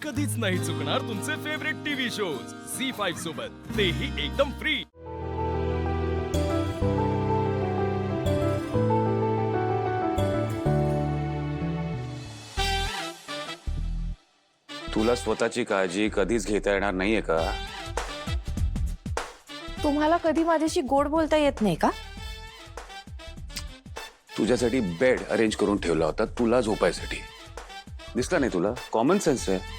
कधीच नाही चुकणार तुमचे फेवरेट टीव्ही शोज झी5 सोबत, तेही एकदम फ्री। तुला स्वतःची काळजी कधीच घेता येणार नाहीये का? तुम्हाला कधी माझ्याशी गोड बोलता येत नाही का? तुझ्यासाठी बेड अरेंज करून ठेवला होता तुला झोपायसाठी, दिसला नाही तुला? कॉमन सेन्स आहे।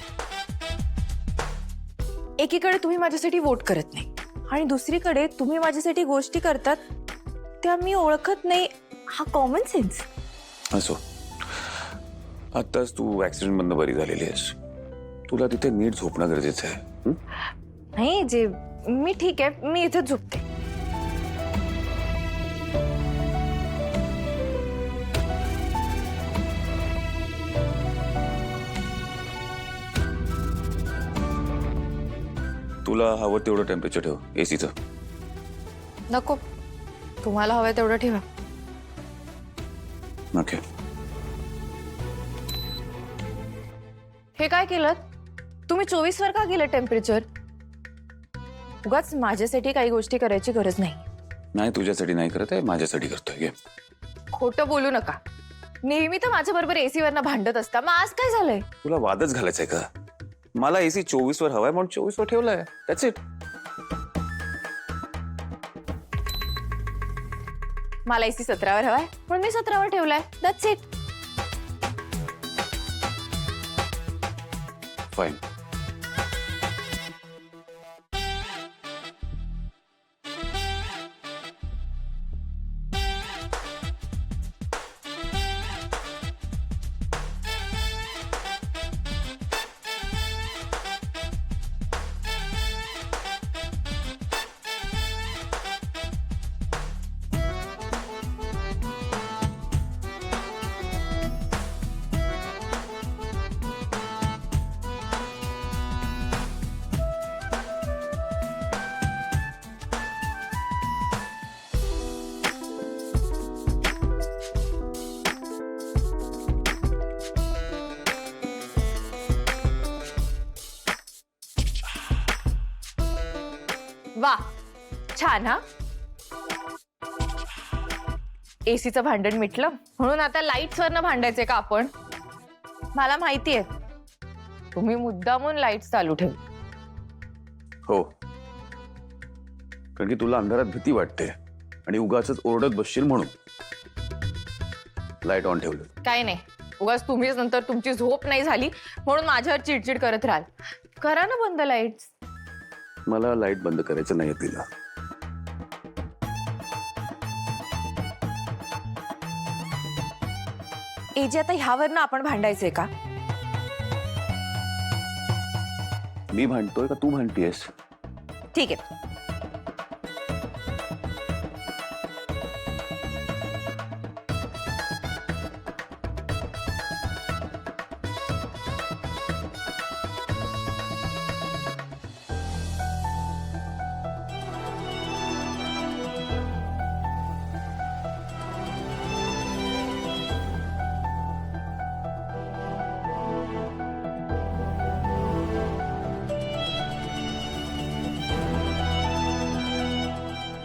एकीकडे तुम्ही माझ्यासाठी वोट करत नाही आणि दुसरीकडे तुम्ही माझ्यासाठी गोष्टी करतात त्या मी ओळखत नाही, हा कॉमन सेन्स। असो, आताच तू ऍक्सिडेंट मधनं बरी झालेली आहेस, तुला तिथे नीट झोपणं गरजेचं आहे। नाही जे मी ठीक आहे, मी इथेच झोपते। तुला हवं तेवढं टेम्परेचर ठेव एसीचं। नको, तुम्हाला हवंय तेवढं ठेवा। ओके। हे काय केलं तुम्ही? 24 वर का केलं टेम्परेचर? उगाच माझ्यासाठी काही गोष्टी करायची गरज नाही। नाही, तुझ्यासाठी नाही करत आहे, माझ्यासाठी करतोय। घे। खोटं बोलू नका, नेहमी तर माझ्या बरोबर एसी वरनं भांडत असता, मग आज काय झालंय? तुला वादच घालायचंय का? मला एसी 24 वर हवाय म्हणून 24 वर ठेवलाय, दॅट्स इट। मला एसी 17 वर हवाय म्हणून मी 17 वर ठेवलाय, दॅट्स इट। फाईन। वा, छान हा। एसीचं भांडण मिटलं म्हणून आता लाईट्स वरनं भांडायचे का आपण? मला माहितीये तुम्ही मुद्दामून लाईट्स चालू ठेव। हो, कारण की तुला अंधारात भीती वाटते आणि उगाचच ओरडत बसशील म्हणून लाईट ऑन ठेवलं। काय नाही, उगाच तुम्हीच नंतर तुमची झोप नाही झाली म्हणून माझ्यावर चिडचिड करत राहाल। करा ना बंद लाईट्स। मला लाईट बंद करायचं नाही तिला। एजी, आता ह्यावरनं आपण भांडायचंय का? मी भांडतोय का तू भांडतीयस? ठीक आहे।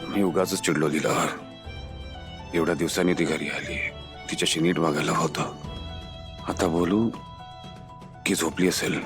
मी उगाचच चिडलो तिला। एवढ्या दिवसांनी ती घरी आली, तिच्याशी नीट वागायला होतं। आता बोलू की झोपली असेल?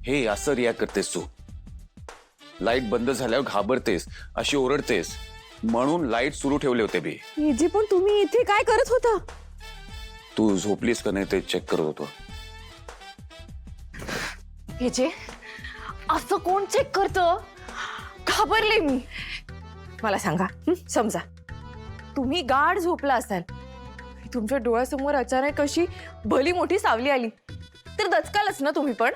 हे असं रिॲक्ट करतेस तू? लाईट बंद झाल्यावर घाबरतेस, अशी ओरडतेस, म्हणून लाईट सुरू ठेवले होते मी। एजी, पण तुम्ही इथे काय करत होता? तू झोपलीस का नाही ते चेक करत होतो. हे जे असं कोण चेक करतं? घाबरले मी. मला सांगा, समजा तुम्ही गाढ झोपला असाल, तुमच्या डोळ्यासमोर अचानक अशी भली मोठी सावली आली तर दचकालच ना तुम्ही पण.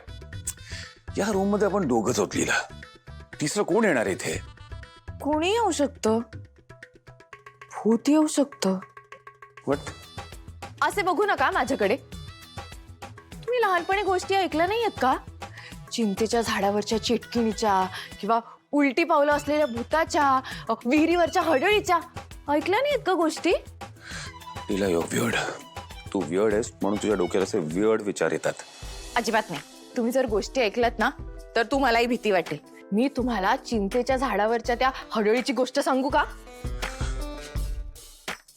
या रूम मध्ये आपण दोघंच होत लीला. तिसरं कोण येणार आहे इथे? कोणी येऊ शकतं, भूत येऊ शकतं. What? असे बघू नका माझ्याकडे. तुम्ही लहानपणी गोष्टी ऐकल्या नाही आहेत का? चिंतेच्या झाडावरच्या चिटकिणीच्या किंवा उलटी पावलं असलेल्या भूताच्या, विहिरीवरच्या हडळीच्या ऐकल्या नाही आहेत का गोष्टी? लीला यू वियर्ड. तू वियर्ड आहेस म्हणून तुझ्या डोक्यात असे वियर्ड विचार येतात. अजिबात नाही. तुम्ही जर गोष्टी ऐकल्यात ना तर तुम्हालाही भीती वाटेल. मी तुम्हाला चिंतेच्या झाडावरच्या त्या हडळीची गोष्ट सांगू का?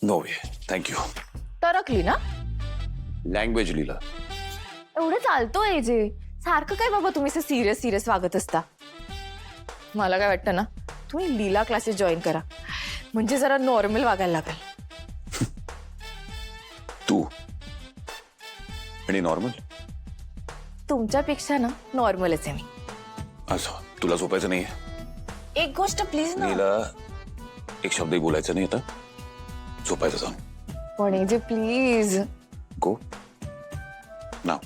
नो वे, थँक्यू. तरकली ना? लँग्वेज लीला. एवढं चालतोय जे. सारखं काय बाबा तुम्ही सिरियस सिरियस वागत असता. मला काय वाटतं ना, तुम्ही लीला क्लासेस जॉईन करा, म्हणजे जरा नॉर्मल वागायला लागेल. तू आणि नॉर्मल? तुमच्यापेक्षा ना नॉर्मलच आहे मी. असं तुला झोपायचं नाहीये? एक गोष्ट प्लीज ना. नीला, एक शब्दही बोलायचं नाही आता. झोपायचं सांग. पण हे जे प्लीज. गो ना.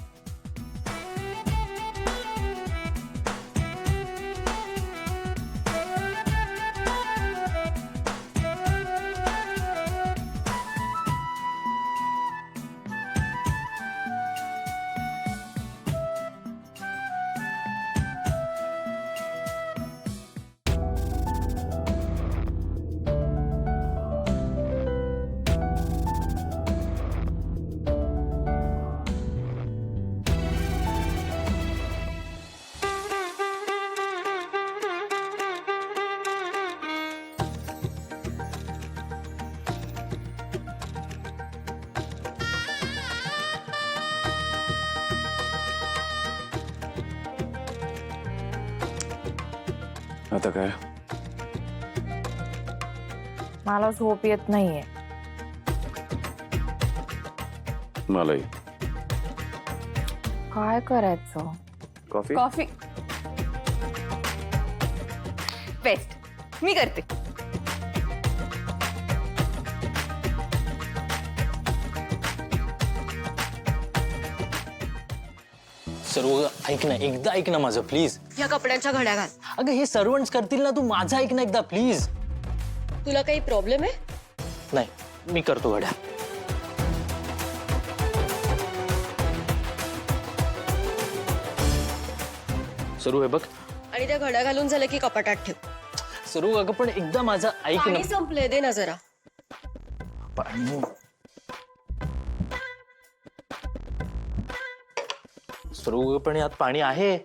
आता काय? मला झोप येत नाहीये. मलाही. काय करायचं? कॉफी? Coffee best. मी करते. सर्व ऐक ना, एकदा ऐक ना माझं प्लीज. या कपड्यांच्या घड्या घाल. अगं हे सर्वंट्स करतील ना, तू माझं ऐक ना एकदा प्लीज. तुला काही प्रॉब्लेम आहे? नाही, मी करतो घड्या. सरू हे बघ. आणि त्या घड्या घालून झालं की कपाटात ठेव. सरू अगं पण एकदा माझं ऐक ना. पाणी संपले, दे ना जरा. पाणी. सरू अगं पण यात पाणी आहे.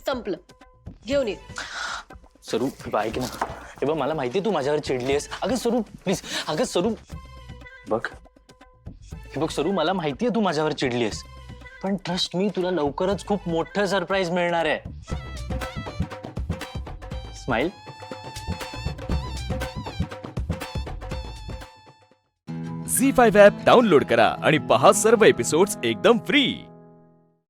संपलं, घेऊन ये. सरू हे ऐक ना. हे बघ मला माहिती तू माझ्यावर चिडलीस. अगं सरू प्लीज. अगं सरू बघ. हे बघ सरू, मला माहितीये तू माझ्यावर चिडलीस, पण ट्रस्ट मी, तुला लवकरच खूप मोठं सरप्राईज मिळणार आहे. स्माइल. झी 5 ॲप डाउनलोड करा आणि पहा सर्व एपिसोड्स एकदम फ्री.